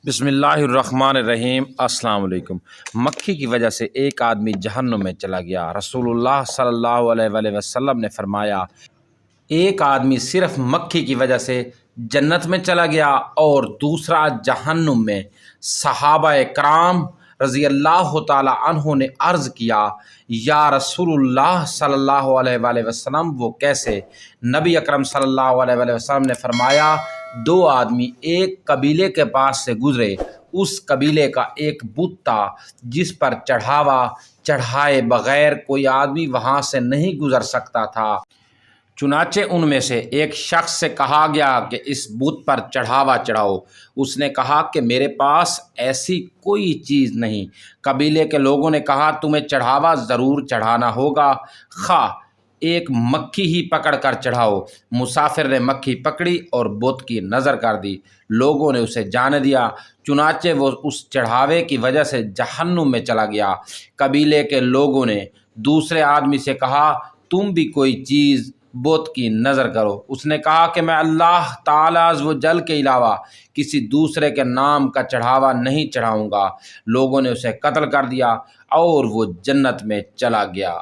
بسم اللہ الرحمن الرحیم۔ السلام علیکم۔ مکھی کی وجہ سے ایک آدمی جہنم میں چلا گیا۔ رسول اللہ صلی اللہ علیہ وآلہ وسلم نے فرمایا ایک آدمی صرف مکھی کی وجہ سے جنت میں چلا گیا اور دوسرا جہنم میں۔ صحابہ کرام رضی اللہ تعالی عنہ نے عرض کیا یا رسول اللہ صلی اللہ علیہ وآلہ وسلم وہ کیسے؟ نبی اکرم صلی اللہ علیہ وآلہ وسلم نے فرمایا دو آدمی ایک قبیلے کے پاس سے گزرے، اس قبیلے کا ایک بت تھا جس پر چڑھاوا چڑھائے بغیر کوئی آدمی وہاں سے نہیں گزر سکتا تھا۔ چنانچہ ان میں سے ایک شخص سے کہا گیا کہ اس بت پر چڑھاوا چڑھاؤ۔ اس نے کہا کہ میرے پاس ایسی کوئی چیز نہیں۔ قبیلے کے لوگوں نے کہا تمہیں چڑھاوا ضرور چڑھانا ہوگا، خواہ ایک مکھی ہی پکڑ کر چڑھاؤ۔ مسافر نے مکھی پکڑی اور بت کی نظر کر دی۔ لوگوں نے اسے جانے دیا، چنانچہ وہ اس چڑھاوے کی وجہ سے جہنم میں چلا گیا۔ قبیلے کے لوگوں نے دوسرے آدمی سے کہا تم بھی کوئی چیز بت کی نظر کرو۔ اس نے کہا کہ میں اللہ تعالیٰ عز و جل کے علاوہ کسی دوسرے کے نام کا چڑھاوا نہیں چڑھاؤں گا۔ لوگوں نے اسے قتل کر دیا اور وہ جنت میں چلا گیا۔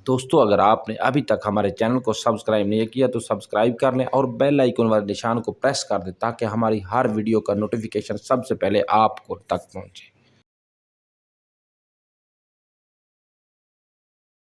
دوستو، اگر آپ نے ابھی تک ہمارے چینل کو سبسکرائب نہیں کیا تو سبسکرائب کر لیں اور بیل آئیکن والے نشان کو پریس کر دیں تاکہ ہماری ہر ویڈیو کا نوٹیفیکیشن سب سے پہلے آپ کو تک پہنچے۔